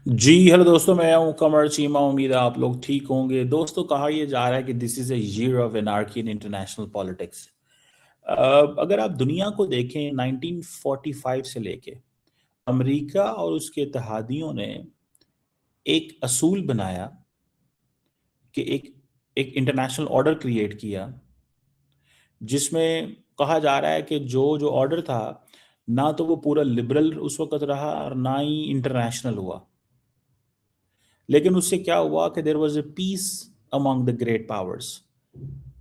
जी, hello दोस्तों, मैं हूं कमर चीमा। उम्मीद है आप लोग ठीक होंगे। दोस्तों, कहा यह जा रहा है कि this is a year of anarchy in international politics. अगर आप दुनिया को देखें 1945 से लेके अमेरिका और उसके इत्तेहादियों ने एक असूल बनाया कि एक इंटरनेशनल ऑर्डर क्रिएट किया, जिसमें कहा जा रहा है कि जो जो ऑर्डर था, ना तो वो पूरा लिबरल उस वक़्त रहा और ना ही इंटरनेशनल हुआ। लेकिन उससे क्या हुआ कि there was a peace among the great powers.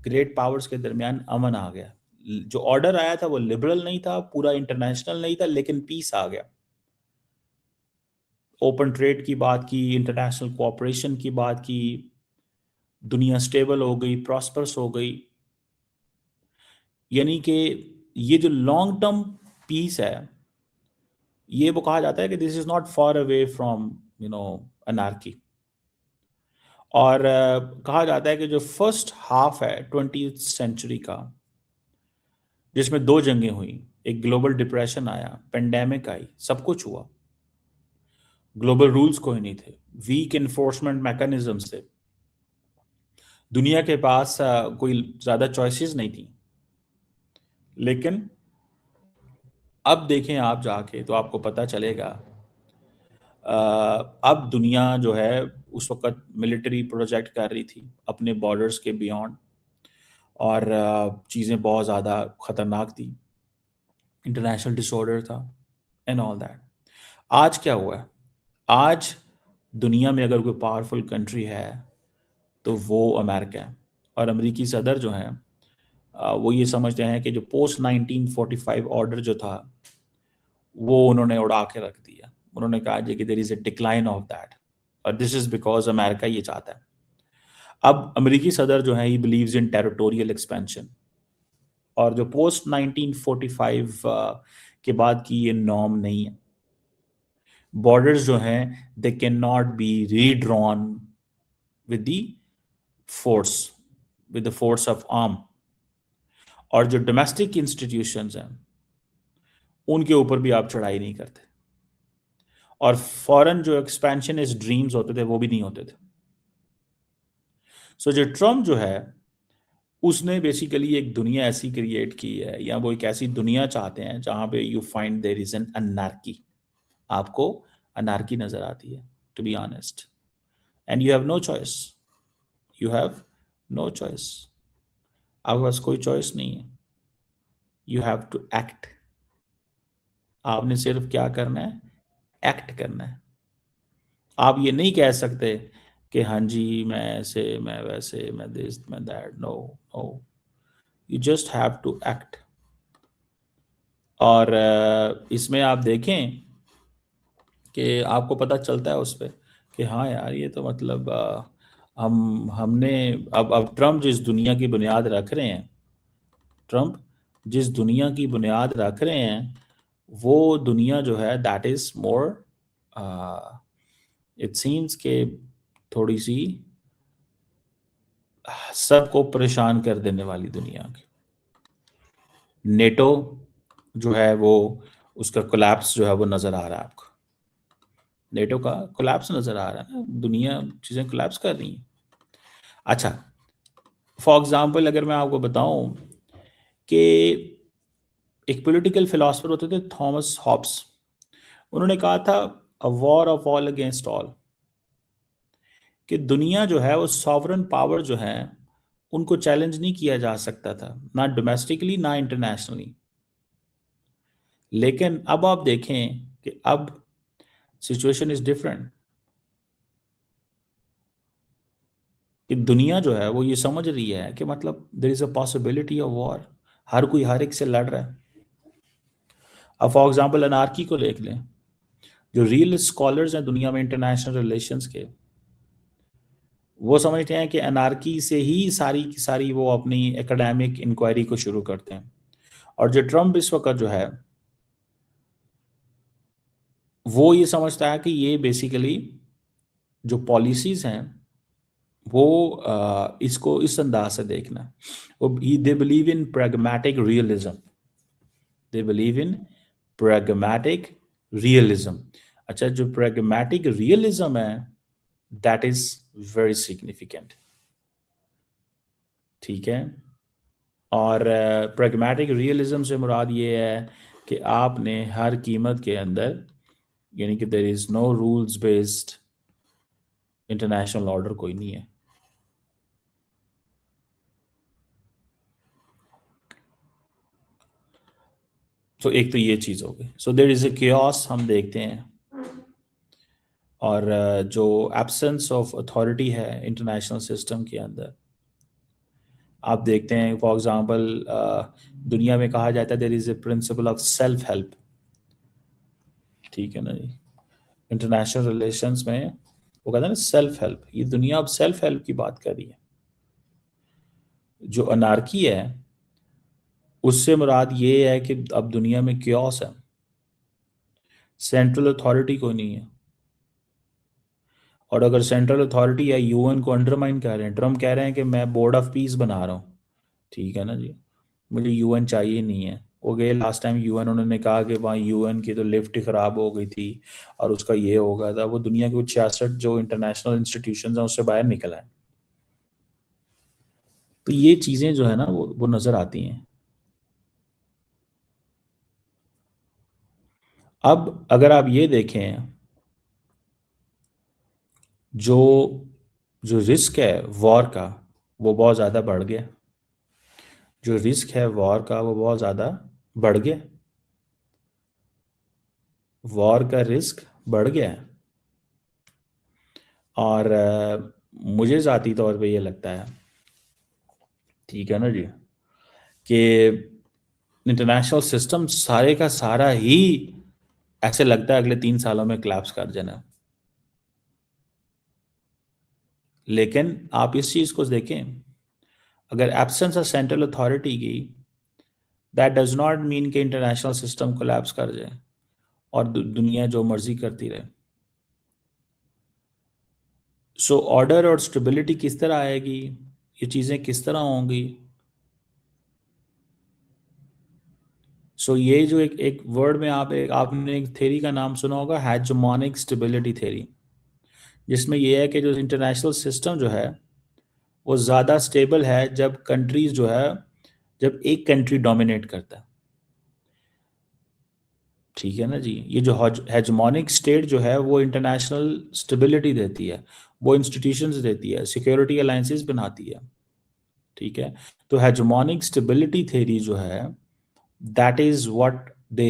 Great powers के दरमियान अमन आ गया। जो ऑर्डर आया था वो लिबरल नहीं था, पूरा इंटरनेशनल नहीं था, लेकिन पीस आ गया। ओपन ट्रेड की बात की, इंटरनेशनल कोऑपरेशन की बात की, दुनिया स्टेबल हो गई, प्रॉस्परस हो गई। यानी कि ये जो लॉन्ग टर्म पीस है, ये वो कहा जाता है कि this is not far away from anarchy. और कहा जाता है कि जो फर्स्ट हाफ है 20th सेंचुरी का, जिसमें दो जंगें हुई, एक ग्लोबल डिप्रेशन आया, पेंडेमिक आई, सब कुछ हुआ, ग्लोबल रूल्स कोई नहीं थे, वीक इन्फोर्समेंट मैकेनिज्म्स थे, दुनिया के पास कोई ज़्यादा चॉइसेस नहीं थी। लेकिन अब देखें आप जाके तो आपको पता चलेगा, अब दुनिया जो है उस वक्त मिलिट्री प्रोजेक्ट कर रही थी अपने बॉर्डर्स के बियॉन्ड, और चीज़ें बहुत ज़्यादा ख़तरनाक थी, इंटरनेशनल डिसऑर्डर था एंड ऑल दैट। आज क्या हुआ है? आज दुनिया में अगर कोई पावरफुल कंट्री है तो वो अमेरिका है। और अमेरिकी सदर जो हैं, वो ये समझते हैं कि जो पोस्ट 1945 ऑर्डर जो था वो उन्होंने उड़ा के रख दिया। उन्होंने कहा जी कि there is a decline of that, और दिस इज बिकॉज अमेरिका ये चाहता है। अब अमेरिकी सदर जो है, he believes in territorial expansion, और जो पोस्ट 1945 के बाद की ये नॉर्म नहीं है। बॉर्डर्स जो हैं, they can not be redrawn with the force, with the force of arm. और जो डोमेस्टिक इंस्टीट्यूशंस हैं, उनके ऊपर भी आप चढ़ाई नहीं करते। और फॉरेन जो एक्सपेंशनिस्ट ड्रीम्स होते थे वो भी नहीं होते थे। सो जो ट्रम्प जो है, उसने बेसिकली एक दुनिया ऐसी क्रिएट की है, या वो एक ऐसी दुनिया चाहते हैं जहां पे you find there is an anarchy. आपको अनार्की नजर आती है, to be honest, and you have no choice. You have no choice. आपके पास कोई चॉइस नहीं है। You have to act. आपने सिर्फ क्या करना है? एक्ट करना है। आप ये नहीं कह सकते कि हाँ जी, मैं ऐसे, मैं वैसे, मैं दिस, मैं that. No, no, you just have to act. और इसमें आप देखें कि आपको पता चलता है उस पर कि हाँ यार, ये तो मतलब हमने अब ट्रम्प जिस दुनिया की बुनियाद रख रहे हैं, ट्रम्प जिस दुनिया की बुनियाद रख रहे हैं, वो दुनिया जो है that is more, it seems के थोड़ी सी सबको परेशान कर देने वाली दुनिया की। नेटो जो है वो, उसका कोलैप्स जो है वो नजर आ रहा है आपको। नेटो का कोलैप्स नजर आ रहा है ना, दुनिया चीजें कोलैप्स कर रही हैं। अच्छा, फॉर एग्जांपल अगर मैं आपको बताऊं कि एक पॉलिटिकल फिलोसफर होते थे थॉमस हॉब्स। उन्होंने कहा था अ war of all against all, कि दुनिया जो है वो सॉवरन पावर जो है उनको चैलेंज नहीं किया जा सकता था, ना डोमेस्टिकली ना इंटरनेशनली। लेकिन अब आप देखें कि अब सिचुएशन इज डिफरेंट, कि दुनिया जो है वो ये समझ रही है कि मतलब there is a possibility of war. हर कोई हर एक से लड़ रहा है। अब फॉर एग्जांपल अनार्की को देख लें। जो रियल स्कॉलर्स हैं दुनिया में इंटरनेशनल रिलेशंस के, वो समझते हैं कि अनार्की से ही सारी की सारी वो अपनी एकेडमिक इंक्वायरी को शुरू करते हैं। और जो ट्रम्प इस वक्त जो है, वो ये समझता है कि ये बेसिकली जो पॉलिसीज हैं वो इसको इस अंदाज से देखना है। वो they believe in pragmatic realism. They believe in pragmatic realism. अच्छा, जो pragmatic realism है, that is very significant, ठीक है। और pragmatic realism से मुराद ये है कि आपने हर कीमत के अंदर, यानी कि there is no rules based international order कोई नहीं है। तो एक तो ये चीज़ हो गई। So there is a chaos हम देखते हैं। और जो एब्सेंस ऑफ अथॉरिटी है इंटरनेशनल सिस्टम के अंदर, आप देखते हैं फॉर एग्जांपल दुनिया में कहा जाता है there is a principle of self help, ठीक है ना जी। इंटरनेशनल रिलेशंस में वो कहता है ना सेल्फ हेल्प, ये दुनिया अब सेल्फ हेल्प की बात कर रही है। जो अनार्की है उससे मुराद ये है कि अब दुनिया में क्योस है, सेंट्रल अथॉरिटी कोई नहीं है। और अगर सेंट्रल अथॉरिटी है, यूएन को अंडरमाइन कर रहे हैं। ट्रम्प कह रहे हैं कि मैं बोर्ड ऑफ पीस बना रहा हूँ, ठीक है ना जी, मुझे यूएन चाहिए नहीं है। वो गए लास्ट टाइम यूएन, उन्होंने कहा कि वहाँ यूएन की तो लिफ्ट खराब हो गई थी और उसका ये हो गया था। वो दुनिया के कुछ 66 जो इंटरनेशनल इंस्टीट्यूशन हैं उससे बाहर निकल आए। तो ये चीज़ें जो है ना वो नज़र आती हैं। अब अगर आप ये देखें, जो जो रिस्क है वॉर का वो बहुत ज़्यादा बढ़ गया। जो रिस्क है वॉर का वो बहुत ज़्यादा बढ़ गया। वॉर का रिस्क बढ़ गया है। और मुझे ज़ाती तौर पे ये लगता है, ठीक है ना जी, कि इंटरनेशनल सिस्टम सारे का सारा ही ऐसे लगता है अगले 3 सालों में क्लैप्स कर जाना। लेकिन आप इस चीज़ को देखें, अगर एब्सेंस ऑफ सेंट्रल अथॉरिटी की, दैट डज नॉट मीन कि इंटरनेशनल सिस्टम कोलैप्स कर जाए और दुनिया जो मर्जी करती रहे। सो ऑर्डर और स्टेबिलिटी किस तरह आएगी, ये चीज़ें किस तरह होंगी। सो ये जो एक वर्ड में आपने एक थेरी का नाम सुना होगा, हेजमोनिक स्टेबिलिटी थेरी, जिसमें यह है कि जो इंटरनेशनल सिस्टम जो है वो ज़्यादा स्टेबल है जब कंट्रीज जो है, जब एक कंट्री डोमिनेट करता है, ठीक है ना जी। ये जो हेजमोनिक स्टेट जो है वो इंटरनेशनल स्टेबिलिटी देती है, वो इंस्टीट्यूशंस देती है, सिक्योरिटी अलायंसेस बनाती है, ठीक है। तो हेजमोनिक स्टेबिलिटी थ्योरी जो है, that is what they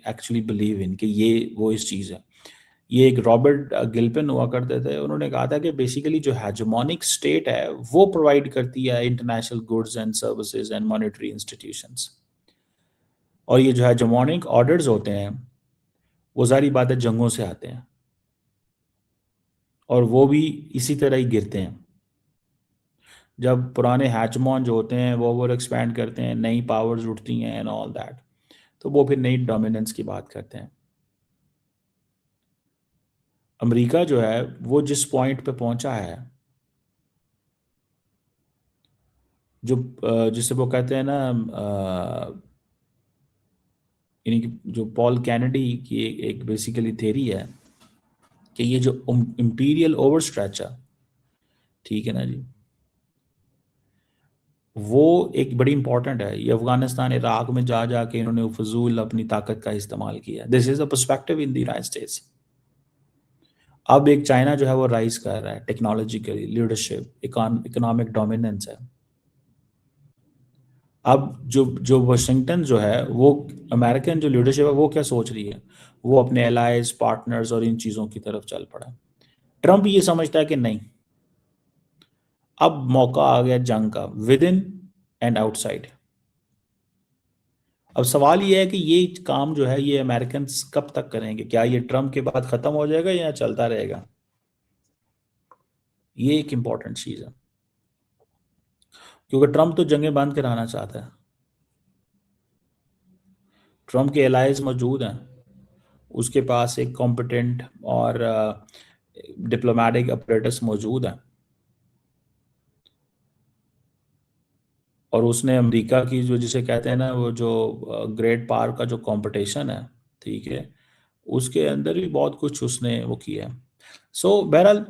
actually believe in, कि ये वो इस चीज़ है। ये एक रॉबर्ट गिल्पिन हुआ करते थे, उन्होंने कहा था कि बेसिकली जो हेजमोनिक स्टेट है वो प्रोवाइड करती है international goods and services and monetary institutions. और ये जो हेजमोनिक ऑर्डर्स होते हैं वो सारी बातें जंगों से आते हैं और वो भी इसी तरह ही गिरते हैं। जब पुराने हैचमॉन जो होते हैं वो ओवर एक्सपैंड करते हैं, नई पावर्स उठती हैं एंड ऑल दैट, तो वो फिर नई डोमिनेंस की बात करते हैं। अमेरिका जो है वो जिस पॉइंट पे पहुंचा है, जो जिसे वो कहते हैं ना, यानी कि जो पॉल कैनेडी की एक बेसिकली थेरी है कि ये जो इंपीरियल ओवर स्ट्रेच है, ठीक है ना जी, वो एक बड़ी इंपॉर्टेंट है। ये अफगानिस्तान इराक में जा जाके इन्होंने फजूल अपनी ताकत का इस्तेमाल किया। This is a perspective in the United states. अब एक चाइना जो है वो राइज कर रहा है टेक्नोलॉजिकली, लीडरशिप, इकोनॉमिक डोमिनेंस है। अब जो वाशिंगटन जो है वो, अमेरिकन जो लीडरशिप है वो क्या सोच रही है, वो अपने एलाइज, पार्टनर्स और इन चीज़ों की तरफ चल पड़ा। ट्रंप ये समझता है कि नहीं, अब मौका आ गया जंग का, विद इन एंड आउटसाइड। अब सवाल ये है कि ये काम जो है ये अमेरिकन कब तक करेंगे, क्या ये ट्रंप के बाद खत्म हो जाएगा या चलता रहेगा। ये एक इंपॉर्टेंट चीज़ है, क्योंकि ट्रंप तो जंगें बंद कराना चाहता है। ट्रंप के एलाइज मौजूद हैं, उसके पास एक कॉम्पिटेंट और डिप्लोमेटिक अपरेटस मौजूद है, और उसने अमेरिका की जो जिसे कहते हैं ना वो जो ग्रेट पावर का जो कंपटीशन है, ठीक है, उसके अंदर भी बहुत कुछ उसने वो किया है। सो बहरहाल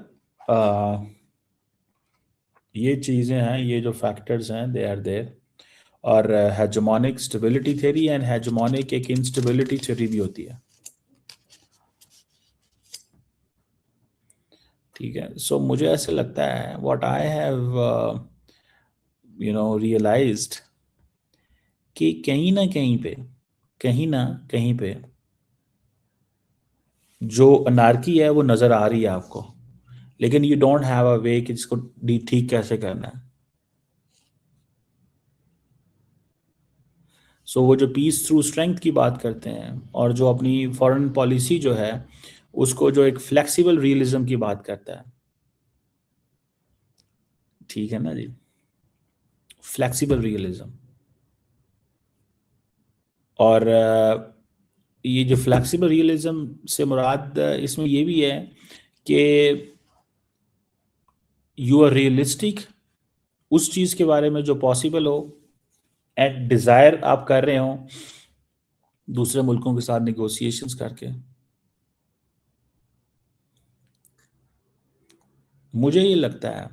ये चीज़ें हैं, ये जो फैक्टर्स हैं दे आर देयर। और hegemonic stability theory and hegemonic एक इंस्टेबिलिटी थ्योरी भी होती है, ठीक है। सो मुझे ऐसे लगता है व्हाट आई हैव रियलाइज्ड कि कहीं ना कहीं पे, कहीं ना कहीं पे जो अनार्की है वो नज़र आ रही है आपको, लेकिन यू डोंट हैव अ वे कि इसको ठीक कैसे करना है। सो वो जो पीस थ्रू स्ट्रेंथ की बात करते हैं और जो अपनी फॉरेन पॉलिसी जो है उसको जो एक फ्लेक्सिबल रियलिज्म की बात करता है, ठीक है ना जी, फ्लेक्सिबल रियलिज्म। और ये जो फ्लेक्सिबल रियलिज्म से मुराद इसमें ये भी है कि यू आर रियलिस्टिक उस चीज़ के बारे में जो पॉसिबल हो एंड डिज़ायर आप कर रहे हो दूसरे मुल्कों के साथ नेगोशिएशंस करके। मुझे ये लगता है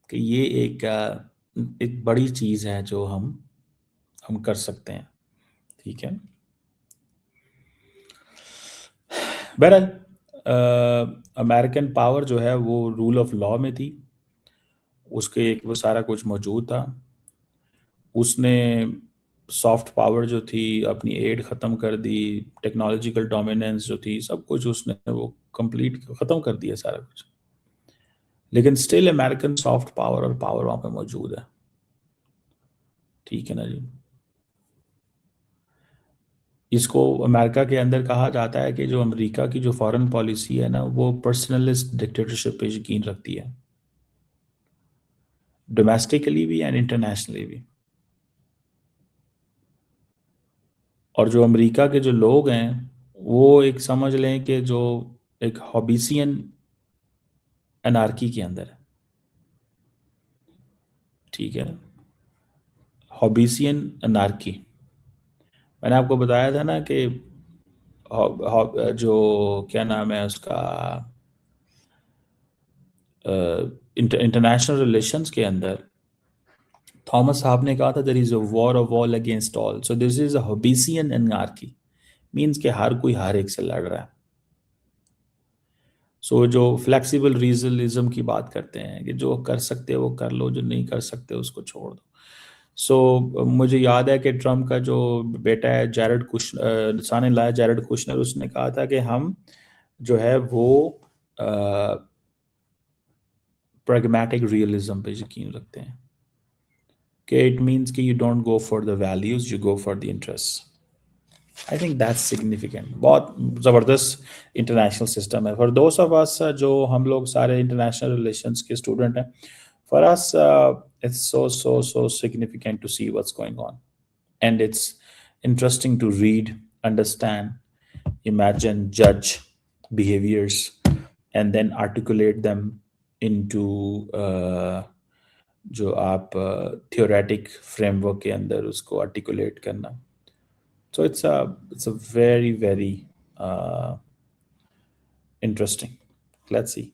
कि ये एक बड़ी चीज़ है जो हम कर सकते हैं, ठीक है। बहरहाल अमेरिकन पावर जो है वो रूल ऑफ लॉ में थी, उसके एक वो सारा कुछ मौजूद था। उसने सॉफ्ट पावर जो थी अपनी एड ख़त्म कर दी, टेक्नोलॉजिकल डोमिनेंस जो थी सब कुछ उसने वो कंप्लीट ख़त्म कर दिया सारा कुछ, लेकिन स्टिल अमेरिकन सॉफ्ट पावर और पावर वहाँ पे मौजूद है, ठीक है ना जी। इसको अमेरिका के अंदर कहा जाता है कि जो अमेरिका की जो फॉरेन पॉलिसी है ना वो पर्सनलिस्ट डिक्टेटरशिप पे यकीन रखती है, डोमेस्टिकली भी एंड इंटरनेशनली भी। और जो अमेरिका के जो लोग हैं वो एक समझ लें कि जो एक हॉबिसियन अनार्की के अंदर है, ठीक है। हॉबिसियन अनार्की, मैंने आपको बताया था ना कि जो क्या नाम है उसका, इंटरनेशनल रिलेशंस के अंदर थॉमस साहब ने कहा था there is a war of all against all, so this is a Hobbesian anarchy, means कि हर कोई हर एक से लड़ रहा है। सो जो फ्लेक्सिबल रीजनलिज्म की बात करते हैं कि जो कर सकते हो वो कर लो, जो नहीं कर सकते उसको छोड़ दो। मुझे याद है कि ट्रम्प का जो बेटा है जैरेड कुशनर, साने लाया जैरेड कुशनर, उसने कहा था कि हम जो है वो प्रैग्मेटिक रियलिज्म पे यकीन रखते हैं, कि इट मीन्स कि you don't go for the values, you go for the interest. I think that's significant, बहुत ज़बरदस्त इंटरनेशनल सिस्टम है फॉर दोस्त ऑफ अस जो हम लोग सारे इंटरनेशनल रिलेशंस के स्टूडेंट हैं। For us it's so so so significant to see what's going on, and it's interesting to read, understand, imagine, judge behaviors, and then articulate them into जो आप theoretic framework के अंदर उसको articulate करना। So it's a very very uh, interesting. Let's see.